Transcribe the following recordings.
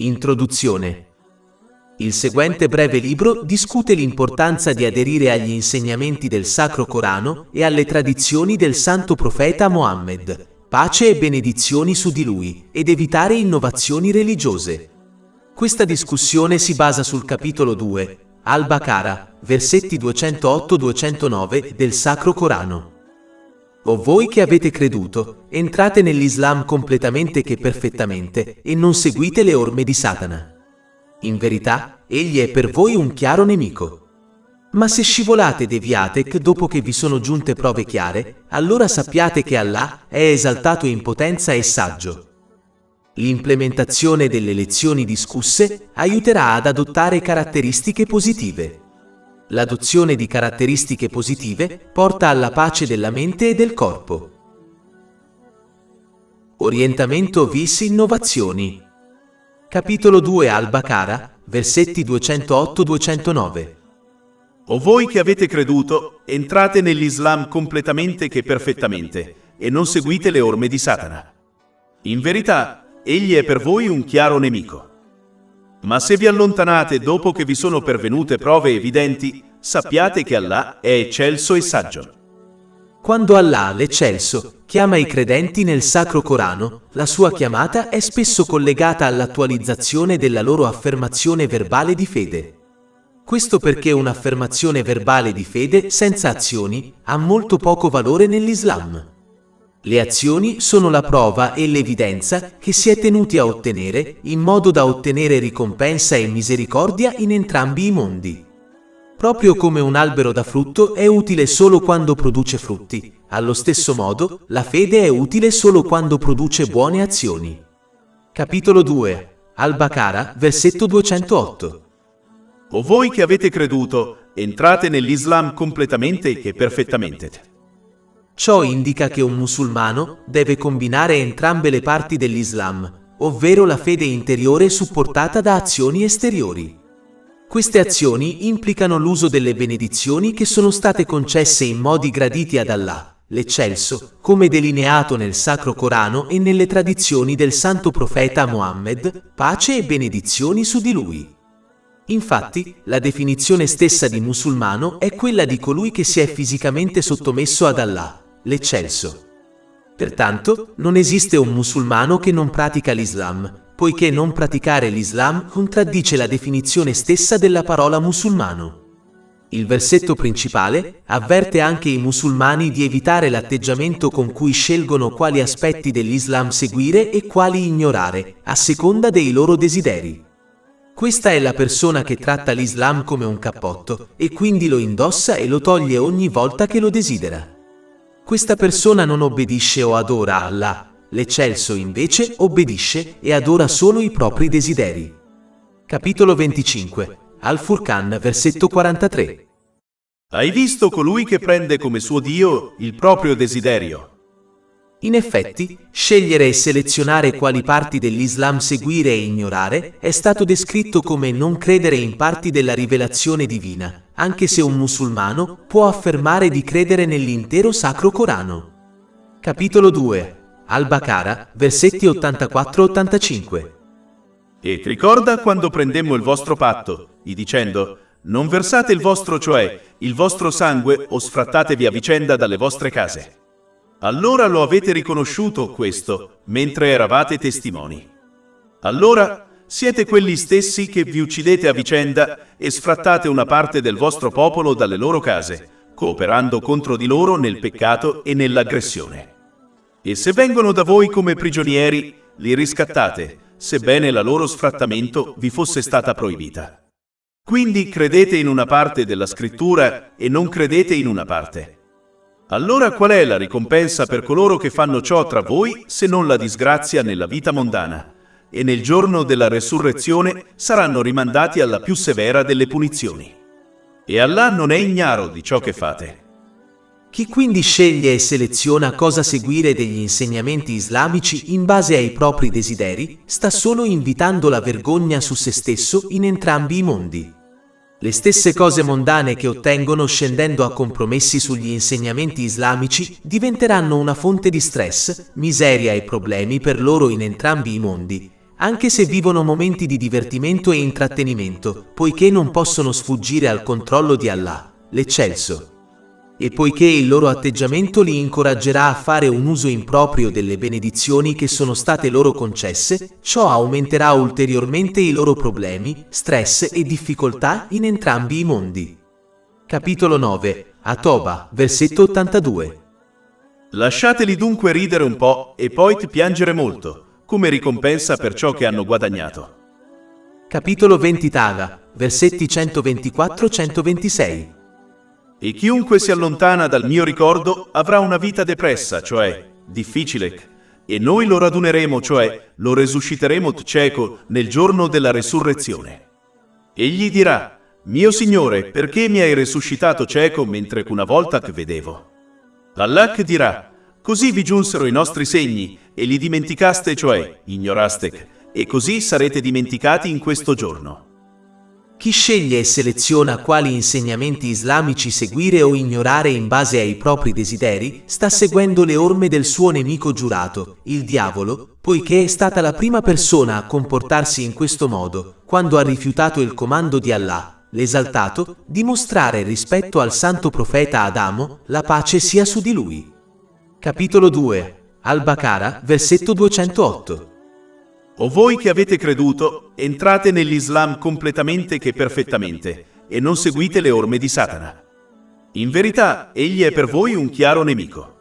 Introduzione. Il seguente breve libro discute l'importanza di aderire agli insegnamenti del Sacro Corano e alle tradizioni del Santo Profeta Mohammed, pace e benedizioni su di lui, ed evitare innovazioni religiose. Questa discussione si basa sul capitolo 2, Al-Baqarah, versetti 208-209 del Sacro Corano. O voi che avete creduto, entrate nell'Islam completamente che perfettamente, e non seguite le orme di Satana. In verità, egli è per voi un chiaro nemico. Ma se scivolate e deviate dopo che vi sono giunte prove chiare, allora sappiate che Allah è esaltato in potenza e saggio. L'implementazione delle lezioni discusse aiuterà ad adottare caratteristiche positive. L'adozione di caratteristiche positive porta alla pace della mente e del corpo. Orientamento vis innovazioni. Capitolo 2 Al-Baqarah, versetti 208-209. O voi che avete creduto, entrate nell'Islam completamente che perfettamente, e non seguite le orme di Satana. In verità, egli è per voi un chiaro nemico. Ma se vi allontanate dopo che vi sono pervenute prove evidenti, sappiate che Allah è eccelso e saggio. Quando Allah, l'Eccelso, chiama i credenti nel Sacro Corano, la sua chiamata è spesso collegata all'attualizzazione della loro affermazione verbale di fede. Questo perché un'affermazione verbale di fede senza azioni ha molto poco valore nell'Islam. Le azioni sono la prova e l'evidenza che si è tenuti a ottenere in modo da ottenere ricompensa e misericordia in entrambi i mondi. Proprio come un albero da frutto è utile solo quando produce frutti, allo stesso modo la fede è utile solo quando produce buone azioni. Capitolo 2, Al-Baqarah, versetto 208. O voi che avete creduto, entrate nell'Islam completamente che perfettamente. Ciò indica che un musulmano deve combinare entrambe le parti dell'Islam, ovvero la fede interiore supportata da azioni esteriori. Queste azioni implicano l'uso delle benedizioni che sono state concesse in modi graditi ad Allah, l'Eccelso, come delineato nel Sacro Corano e nelle tradizioni del Santo Profeta Mohammed, pace e benedizioni su di lui. Infatti, la definizione stessa di musulmano è quella di colui che si è fisicamente sottomesso ad Allah, l'Eccelso. Pertanto, non esiste un musulmano che non pratica l'Islam, poiché non praticare l'Islam contraddice la definizione stessa della parola musulmano. Il versetto principale avverte anche i musulmani di evitare l'atteggiamento con cui scelgono quali aspetti dell'Islam seguire e quali ignorare, a seconda dei loro desideri. Questa è la persona che tratta l'Islam come un cappotto e quindi lo indossa e lo toglie ogni volta che lo desidera. Questa persona non obbedisce o adora Allah, l'Eccelso invece obbedisce e adora solo i propri desideri. Capitolo 25, Al-Furqan, versetto 43. Hai visto colui che prende come suo Dio il proprio desiderio? In effetti, scegliere e selezionare quali parti dell'Islam seguire e ignorare è stato descritto come non credere in parti della rivelazione divina, anche se un musulmano può affermare di credere nell'intero Sacro Corano. Capitolo 2, Al-Baqarah, versetti 84-85. E ti ricorda quando prendemmo il vostro patto, dicendo: non versate il vostro, cioè il vostro sangue, o sfrattatevi a vicenda dalle vostre case. Allora lo avete riconosciuto questo, mentre eravate testimoni. Allora siete quelli stessi che vi uccidete a vicenda e sfrattate una parte del vostro popolo dalle loro case, cooperando contro di loro nel peccato e nell'aggressione. E se vengono da voi come prigionieri, li riscattate, sebbene la loro sfrattamento vi fosse stata proibita. Quindi credete in una parte della scrittura e non credete in una parte. Allora qual è la ricompensa per coloro che fanno ciò tra voi se non la disgrazia nella vita mondana? E nel giorno della resurrezione saranno rimandati alla più severa delle punizioni. E Allah non è ignaro di ciò che fate. Chi quindi sceglie e seleziona cosa seguire degli insegnamenti islamici in base ai propri desideri, sta solo invitando la vergogna su se stesso in entrambi i mondi. Le stesse cose mondane che ottengono scendendo a compromessi sugli insegnamenti islamici diventeranno una fonte di stress, miseria e problemi per loro in entrambi i mondi, anche se vivono momenti di divertimento e intrattenimento, poiché non possono sfuggire al controllo di Allah, l'Eccelso. E poiché il loro atteggiamento li incoraggerà a fare un uso improprio delle benedizioni che sono state loro concesse, ciò aumenterà ulteriormente i loro problemi, stress e difficoltà in entrambi i mondi. Capitolo 9, At-Toba, versetto 82. Lasciateli dunque ridere un po' e poi piangere molto, come ricompensa per ciò che hanno guadagnato. Capitolo 20 Taga, versetti 124-126. E chiunque si allontana dal mio ricordo avrà una vita depressa, cioè difficile, e noi lo raduneremo, cioè lo resusciteremo cieco nel giorno della resurrezione. Egli dirà: mio Signore, perché mi hai resuscitato cieco mentre una volta che vedevo? Allah dirà: così vi giunsero i nostri segni e li dimenticaste, cioè ignoraste, e così sarete dimenticati in questo giorno. Chi sceglie e seleziona quali insegnamenti islamici seguire o ignorare in base ai propri desideri, sta seguendo le orme del suo nemico giurato, il diavolo, poiché è stata la prima persona a comportarsi in questo modo, quando ha rifiutato il comando di Allah, l'esaltato, di mostrare rispetto al santo profeta Adamo, la pace sia su di lui. Capitolo 2, Al-Baqara, versetto 208. O voi che avete creduto, entrate nell'Islam completamente che perfettamente, e non seguite le orme di Satana. In verità, egli è per voi un chiaro nemico.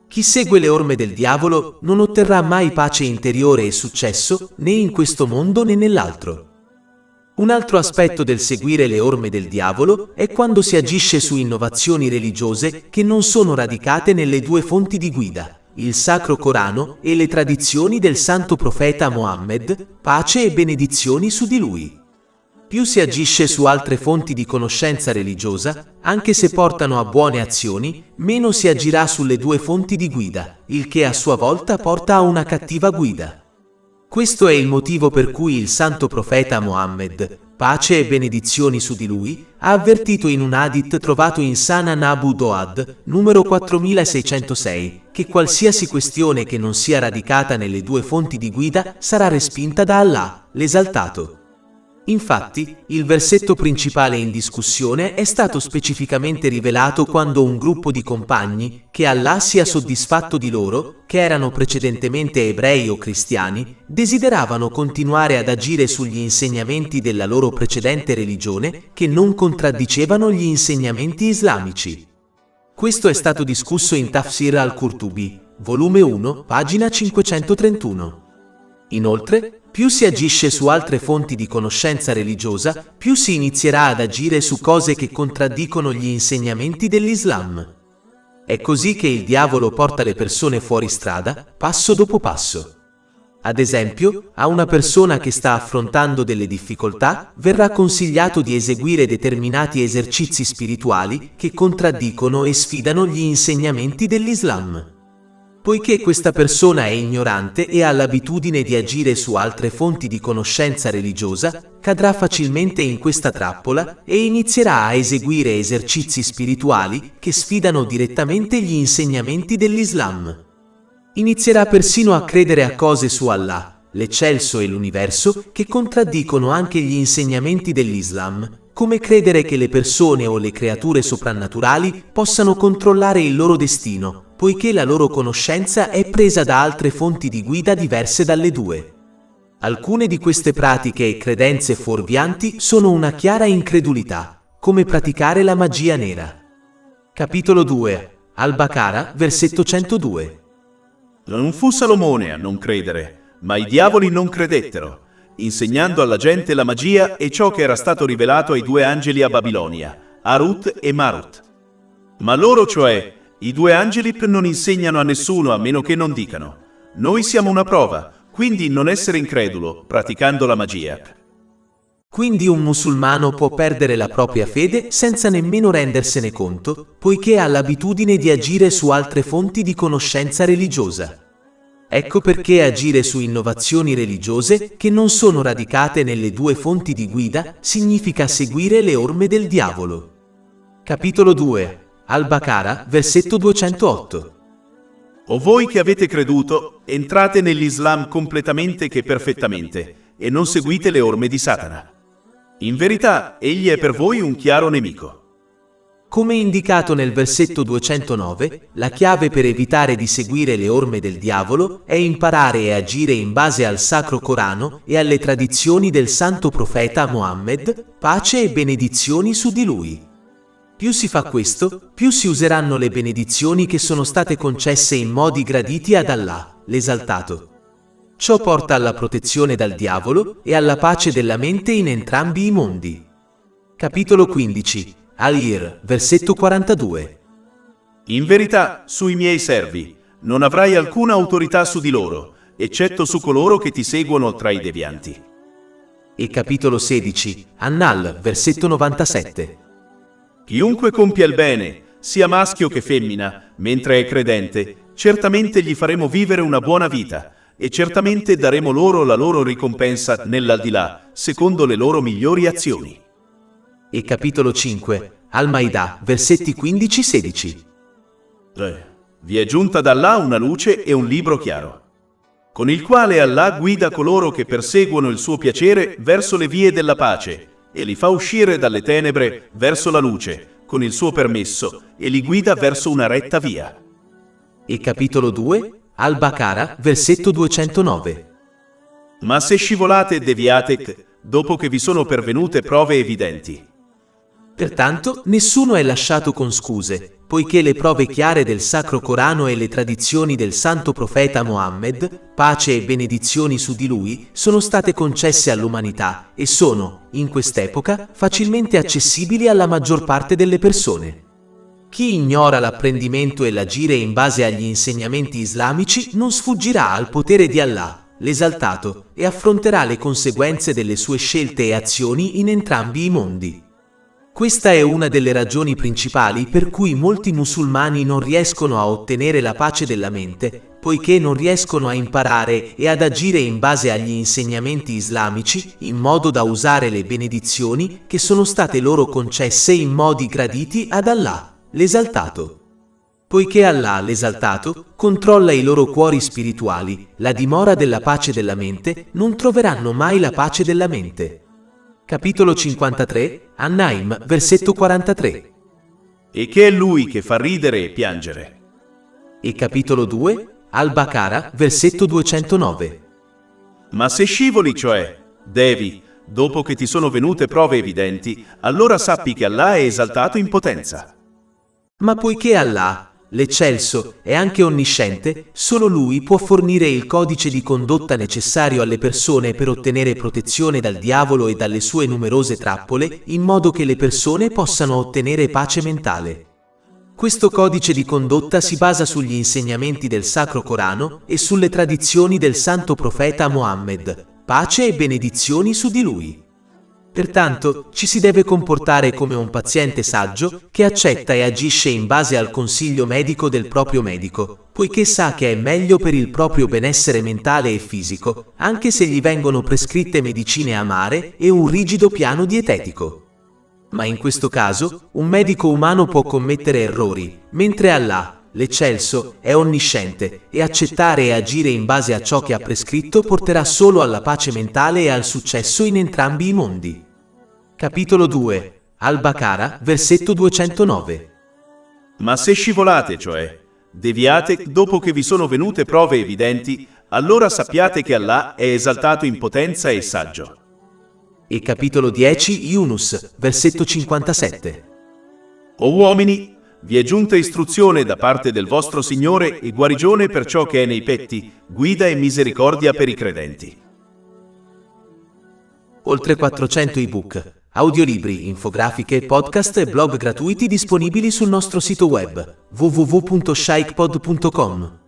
Chi segue le orme del diavolo non otterrà mai pace interiore e successo, né in questo mondo né nell'altro. Un altro aspetto del seguire le orme del diavolo è quando si agisce su innovazioni religiose che non sono radicate nelle due fonti di guida, il Sacro Corano e le tradizioni del santo profeta Mohammed, pace e benedizioni su di lui. Più si agisce su altre fonti di conoscenza religiosa, anche se portano a buone azioni, meno si agirà sulle due fonti di guida, il che a sua volta porta a una cattiva guida. Questo è il motivo per cui il santo profeta Mohammed, pace e benedizioni su di lui, ha avvertito in un hadith trovato in Sunan Abu Dawud, numero 4606, che qualsiasi questione che non sia radicata nelle due fonti di guida sarà respinta da Allah, l'esaltato. Infatti, il versetto principale in discussione è stato specificamente rivelato quando un gruppo di compagni, che Allah sia soddisfatto di loro, che erano precedentemente ebrei o cristiani, desideravano continuare ad agire sugli insegnamenti della loro precedente religione che non contraddicevano gli insegnamenti islamici. Questo è stato discusso in Tafsir al-Qurtubi, volume 1, pagina 531. Inoltre, più si agisce su altre fonti di conoscenza religiosa, più si inizierà ad agire su cose che contraddicono gli insegnamenti dell'Islam. È così che il diavolo porta le persone fuori strada, passo dopo passo. Ad esempio, a una persona che sta affrontando delle difficoltà, verrà consigliato di eseguire determinati esercizi spirituali che contraddicono e sfidano gli insegnamenti dell'Islam. Poiché questa persona è ignorante e ha l'abitudine di agire su altre fonti di conoscenza religiosa, cadrà facilmente in questa trappola e inizierà a eseguire esercizi spirituali che sfidano direttamente gli insegnamenti dell'Islam. Inizierà persino a credere a cose su Allah, l'Eccelso e l'universo, che contraddicono anche gli insegnamenti dell'Islam, come credere che le persone o le creature soprannaturali possano controllare il loro destino, poiché la loro conoscenza è presa da altre fonti di guida diverse dalle due. Alcune di queste pratiche e credenze fuorvianti sono una chiara incredulità, come praticare la magia nera. Capitolo 2, Al-Baqara, versetto 102. Non fu Salomone a non credere, ma i diavoli non credettero, insegnando alla gente la magia e ciò che era stato rivelato ai due angeli a Babilonia, Harut e Marut. Ma loro, cioè, i due angeli non insegnano a nessuno a meno che non dicano: noi siamo una prova, quindi non essere incredulo, praticando la magia. Quindi un musulmano può perdere la propria fede senza nemmeno rendersene conto, poiché ha l'abitudine di agire su altre fonti di conoscenza religiosa. Ecco perché agire su innovazioni religiose che non sono radicate nelle due fonti di guida significa seguire le orme del diavolo. Capitolo 2, Al-Baqara, versetto 208. O voi che avete creduto, entrate nell'Islam completamente che perfettamente, e non seguite le orme di Satana. In verità, egli è per voi un chiaro nemico. Come indicato nel versetto 209, la chiave per evitare di seguire le orme del diavolo è imparare e agire in base al Sacro Corano e alle tradizioni del santo profeta Mohammed, pace e benedizioni su di lui. Più si fa questo, più si useranno le benedizioni che sono state concesse in modi graditi ad Allah, l'esaltato. Ciò porta alla protezione dal diavolo e alla pace della mente in entrambi i mondi. Capitolo 15. Al-Ir, versetto 42. In verità, sui miei servi, non avrai alcuna autorità su di loro, eccetto su coloro che ti seguono tra i devianti. E capitolo 16. An-Nahl, versetto 97. Chiunque compia il bene, sia maschio che femmina, mentre è credente, certamente gli faremo vivere una buona vita, e certamente daremo loro la loro ricompensa nell'aldilà, secondo le loro migliori azioni. E capitolo 5. Al-Maidah, versetti 15-16. Vi è giunta da Allah una luce e un libro chiaro, con il quale Allah guida coloro che perseguono il suo piacere verso le vie della pace, e li fa uscire dalle tenebre verso la luce, con il suo permesso, e li guida verso una retta via. E capitolo 2. Al-Baqarah, versetto 209. Ma se scivolate e deviate, dopo che vi sono pervenute prove evidenti. Pertanto, nessuno è lasciato con scuse, poiché le prove chiare del Sacro Corano e le tradizioni del santo profeta Mohammed, pace e benedizioni su di lui, sono state concesse all'umanità e sono, in quest'epoca, facilmente accessibili alla maggior parte delle persone. Chi ignora l'apprendimento e l'agire in base agli insegnamenti islamici non sfuggirà al potere di Allah, l'esaltato, e affronterà le conseguenze delle sue scelte e azioni in entrambi i mondi. Questa è una delle ragioni principali per cui molti musulmani non riescono a ottenere la pace della mente, poiché non riescono a imparare e ad agire in base agli insegnamenti islamici, in modo da usare le benedizioni che sono state loro concesse in modi graditi ad Allah, l'esaltato. Poiché Allah, l'esaltato, controlla i loro cuori spirituali, la dimora della pace della mente, non troveranno mai la pace della mente. Capitolo 53, An-Naim, versetto 43. E che è lui che fa ridere e piangere. E capitolo 2, Al-Baqarah, versetto 209. Ma se scivoli, cioè, devi, dopo che ti sono venute prove evidenti, allora sappi che Allah è esaltato in potenza. Ma poiché Allah, l'eccelso, è anche onnisciente, solo Lui può fornire il codice di condotta necessario alle persone per ottenere protezione dal diavolo e dalle sue numerose trappole, in modo che le persone possano ottenere pace mentale. Questo codice di condotta si basa sugli insegnamenti del Sacro Corano e sulle tradizioni del santo profeta Mohammed, pace e benedizioni su di lui. Pertanto, ci si deve comportare come un paziente saggio che accetta e agisce in base al consiglio medico del proprio medico, poiché sa che è meglio per il proprio benessere mentale e fisico, anche se gli vengono prescritte medicine amare e un rigido piano dietetico. Ma in questo caso, un medico umano può commettere errori, mentre Allah, l'eccelso, è onnisciente, e accettare e agire in base a ciò che ha prescritto porterà solo alla pace mentale e al successo in entrambi i mondi. Capitolo 2, Al-Baqarah, versetto 209. Ma se scivolate, cioè, deviate dopo che vi sono venute prove evidenti, allora sappiate che Allah è esaltato in potenza e saggio. E capitolo 10, Yunus, versetto 57. O uomini, vi è giunta istruzione da parte del vostro Signore e guarigione per ciò che è nei petti, guida e misericordia per i credenti. Oltre 400 ebook, audiolibri, infografiche, podcast e blog gratuiti disponibili sul nostro sito web www.shaykhpod.com.